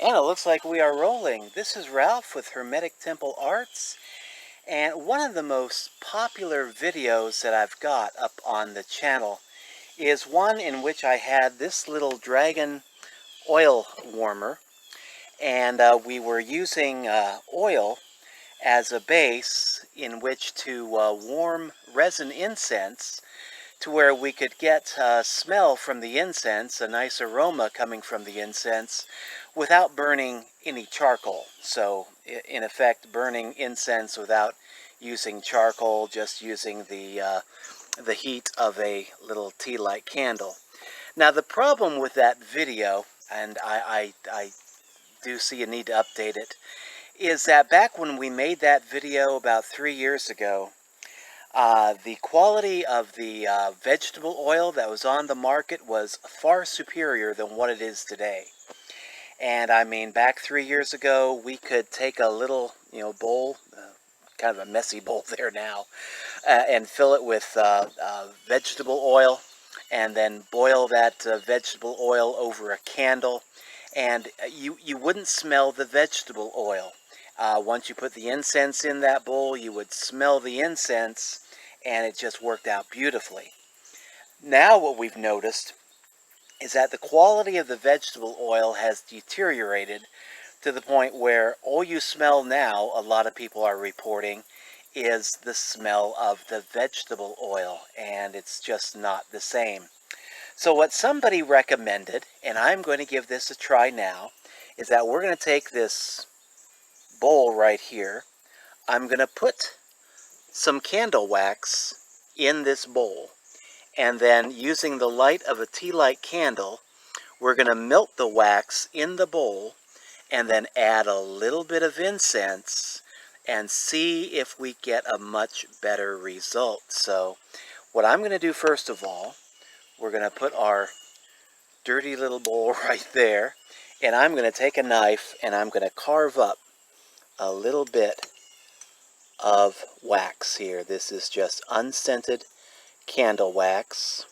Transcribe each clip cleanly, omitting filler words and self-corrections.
And it looks like we are rolling. This is Ralph with Hermetic Temple Arts, and one of the most popular videos that I've got up on the channel is one in which I had this little dragon oil warmer, and we were using oil as a base in which to warm resin incense to where we could get smell from the incense, a nice aroma coming from the incense, without burning any charcoal. So, in effect, burning incense without using charcoal, just using the heat of a little tea-light candle. Now, the problem with that video, and I do see a need to update it, is that back when we made that video about 3 years ago, the quality of the vegetable oil that was on the market was far superior than what it is today. And I mean, back 3 years ago, we could take a little, bowl, kind of a messy bowl there now, and fill it with vegetable oil, and then boil that vegetable oil over a candle, and you wouldn't smell the vegetable oil. Once you put the incense in that bowl, you would smell the incense, and it just worked out beautifully. Now what we've noticed is that the quality of the vegetable oil has deteriorated to the point where all you smell now, a lot of people are reporting, is the smell of the vegetable oil, and it's just not the same. So what somebody recommended, and I'm going to give this a try now, is that we're going to take this bowl right here. I'm going to put some candle wax in this bowl, and then using the light of a tea light candle, we're going to melt the wax in the bowl and then add a little bit of incense and see if we get a much better result. So what I'm going to do first of all, we're going to put our dirty little bowl right there, and I'm going to take a knife and I'm going to carve up a little bit of wax here. This is just unscented candle wax.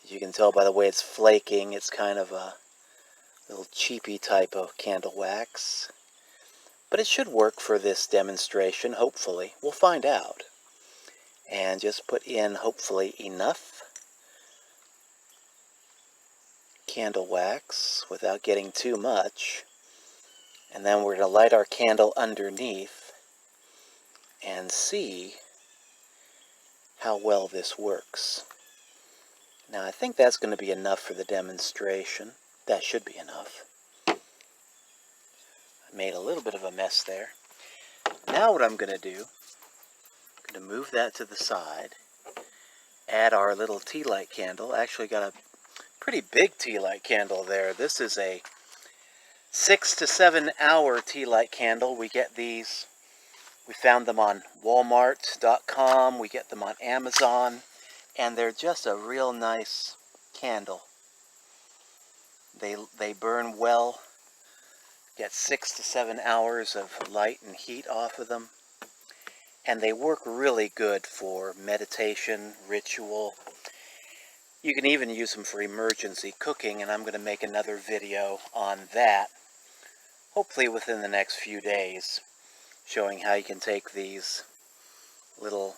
As you can tell by the way it's flaking, it's kind of a little cheapy type of candle wax. But it should work for this demonstration, hopefully. We'll find out. And just put in, hopefully, enough candle wax without getting too much. And then we're going to light our candle underneath and see how well this works. Now I think that's going to be enough for the demonstration. That should be enough. I made a little bit of a mess there. Now what I'm going to do, I'm going to move that to the side, add our little tea light candle. Actually got a pretty big tea light candle there. This is a 6 to 7 hour tea light candle. We get these, we found them on Walmart.com, we get them on Amazon, and they're just a real nice candle. They burn well, get 6 to 7 hours of light and heat off of them, and they work really good for meditation, ritual. You can even use them for emergency cooking, and I'm going to make another video on that, hopefully within the next few days, showing how you can take these little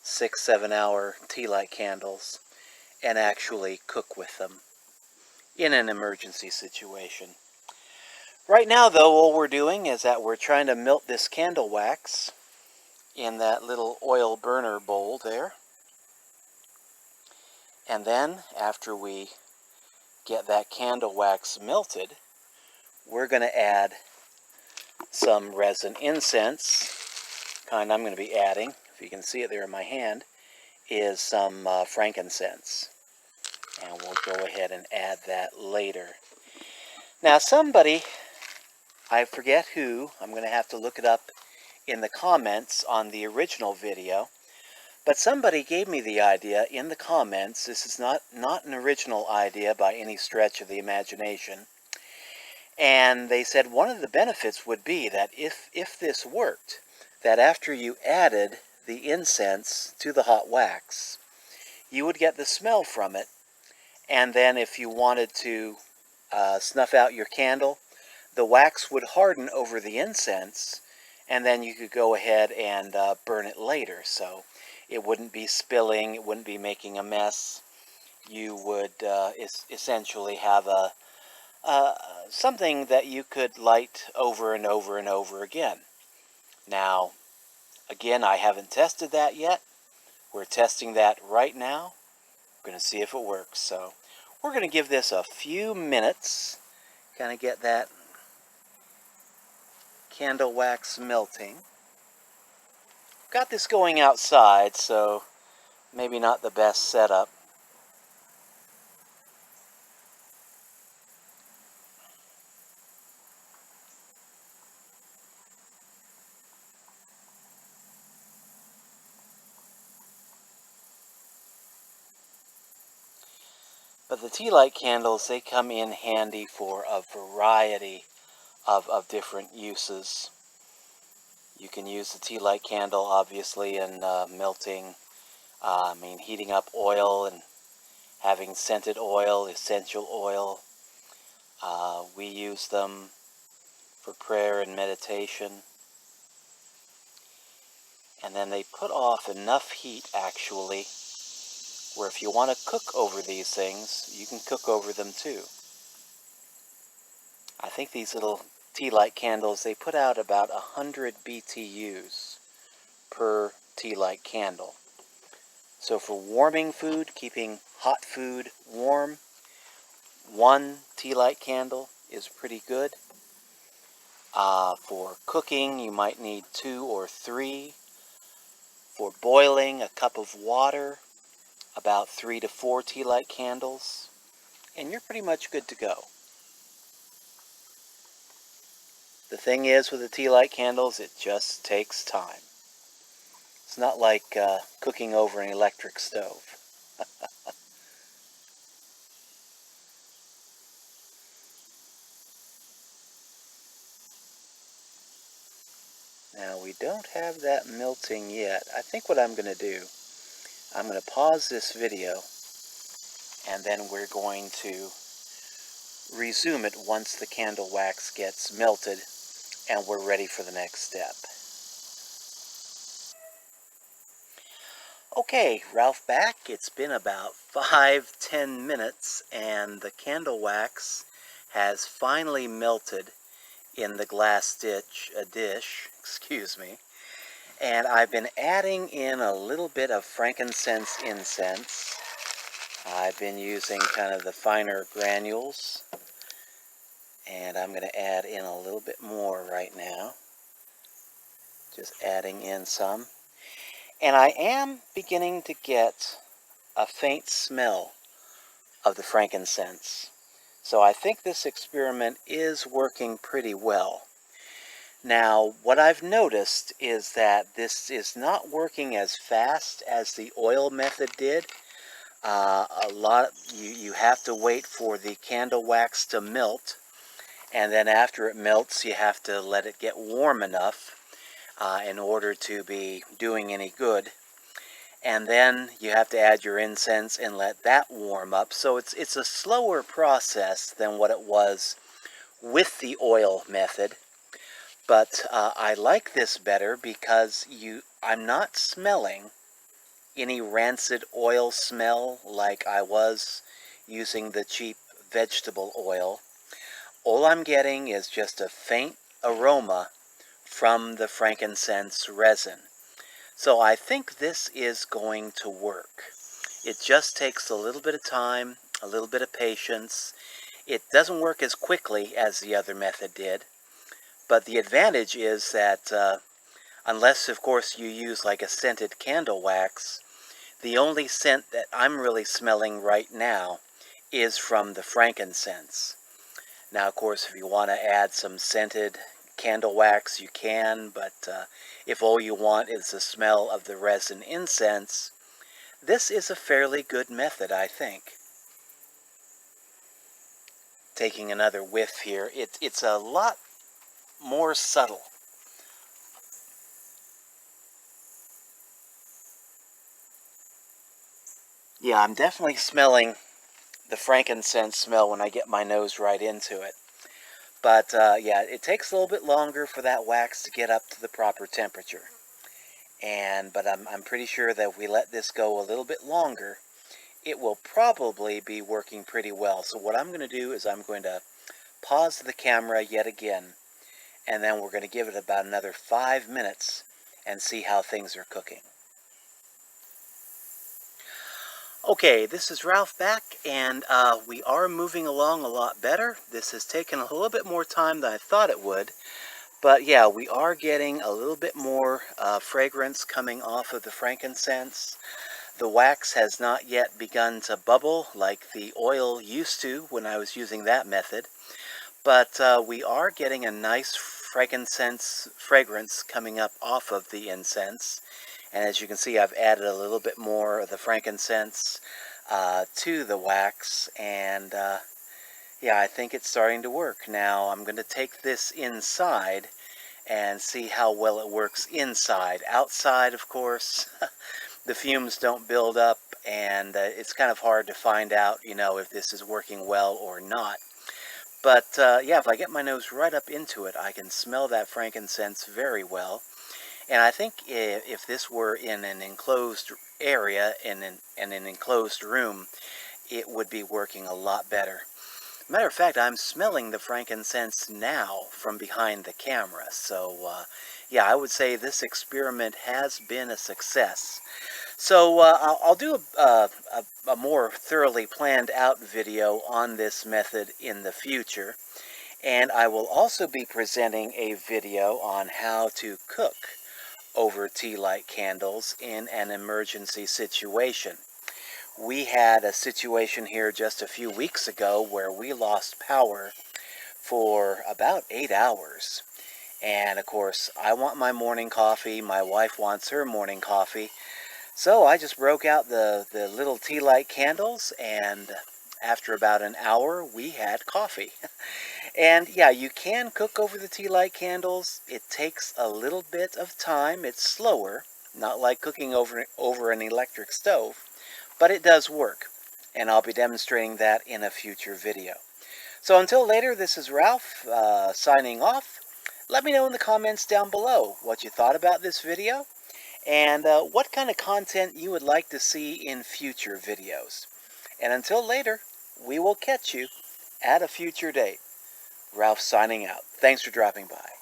6-7 hour tea light candles and actually cook with them in an emergency situation. Right now though, all we're doing is that we're trying to melt this candle wax in that little oil burner bowl there. And then after we get that candle wax melted, we're going to add some resin incense. Kind I'm going to be adding, if you can see it there in my hand, is some frankincense. And we'll go ahead and add that later. Now somebody, I forget who, I'm going to have to look it up in the comments on the original video, but somebody gave me the idea in the comments. This is not an original idea by any stretch of the imagination. And they said one of the benefits would be that if this worked, that after you added the incense to the hot wax, you would get the smell from it, and then if you wanted to snuff out your candle, the wax would harden over the incense, and then you could go ahead and burn it later. So it wouldn't be spilling, it wouldn't be making a mess. You would essentially have uh, something that you could light over and over and over again. Now, again, I haven't tested that yet. We're testing that right now. We're going to see if it works. So we're going to give this a few minutes, kind of get that candle wax melting. Got this going outside, so maybe not the best setup. But the tea light candles, they come in handy for a variety of different uses. You can use the tea light candle, obviously, in melting, heating up oil and having scented oil, essential oil. We use them for prayer and meditation. And then they put off enough heat, actually, where if you want to cook over these things, you can cook over them too. I think these little tea light candles, they put out about 100 BTUs per tea light candle. So for warming food, keeping hot food warm, one tea light candle is pretty good. For cooking, you might need 2 or 3. For boiling, a cup of water, about 3 to 4 tea light candles, and you're pretty much good to go. The thing is with the tea light candles, it just takes time. It's not like cooking over an electric stove. Now, we don't have that melting yet. I think what I'm going to do, I'm going to pause this video, and then we're going to resume it once the candle wax gets melted and we're ready for the next step. Okay, Ralph back. It's been about 5-10 minutes and the candle wax has finally melted in the glass dish, excuse me. And I've been adding in a little bit of frankincense incense. I've been using kind of the finer granules, and I'm going to add in a little bit more right now. Just adding in some. And I am beginning to get a faint smell of the frankincense. So I think this experiment is working pretty well. Now, what I've noticed is that this is not working as fast as the oil method did. You have to wait for the candle wax to melt, and then after it melts, you have to let it get warm enough in order to be doing any good. And then you have to add your incense and let that warm up. So it's a slower process than what it was with the oil method. But I like this better because I'm not smelling any rancid oil smell like I was using the cheap vegetable oil. All I'm getting is just a faint aroma from the frankincense resin. So I think this is going to work. It just takes a little bit of time, a little bit of patience. It doesn't work as quickly as the other method did, but the advantage is that unless, of course, you use like a scented candle wax, the only scent that I'm really smelling right now is from the frankincense. Now, of course, if you want to add some scented candle wax, you can, but if all you want is the smell of the resin incense, this is a fairly good method, I think. Taking another whiff here, it's a lot more subtle. Yeah, I'm definitely smelling the frankincense smell when I get my nose right into it. But yeah, it takes a little bit longer for that wax to get up to the proper temperature. But I'm pretty sure that if we let this go a little bit longer, it will probably be working pretty well. So what I'm going to do is I'm going to pause the camera yet again, and then we're going to give it about another 5 minutes and see how things are cooking. Okay, this is Ralph back, and we are moving along a lot better. This has taken a little bit more time than I thought it would, but yeah, we are getting a little bit more fragrance coming off of the frankincense. The wax has not yet begun to bubble like the oil used to when I was using that method, but we are getting a nice frankincense fragrance coming up off of the incense. And as you can see, I've added a little bit more of the frankincense to the wax, and yeah, I think it's starting to work. Now I'm going to take this inside and see how well it works inside. Outside, of course, the fumes don't build up, and it's kind of hard to find out, if this is working well or not. But yeah, if I get my nose right up into it, I can smell that frankincense very well. And I think if this were in an enclosed area, in an enclosed room, it would be working a lot better. Matter of fact, I'm smelling the frankincense now from behind the camera. So, yeah, I would say this experiment has been a success. So, I'll do a more thoroughly planned out video on this method in the future. And I will also be presenting a video on how to cook over tea light candles in an emergency situation. We had a situation here just a few weeks ago where we lost power for about 8 hours. And of course, I want my morning coffee, my wife wants her morning coffee. So I just broke out the little tea light candles, and after about an hour, we had coffee. And yeah, you can cook over the tea light candles. It takes a little bit of time. It's slower, not like cooking over an electric stove, but it does work. And I'll be demonstrating that in a future video. So until later, this is Ralph signing off. Let me know in the comments down below what you thought about this video and what kind of content you would like to see in future videos. And until later, we will catch you at a future date. Ralph signing out. Thanks for dropping by.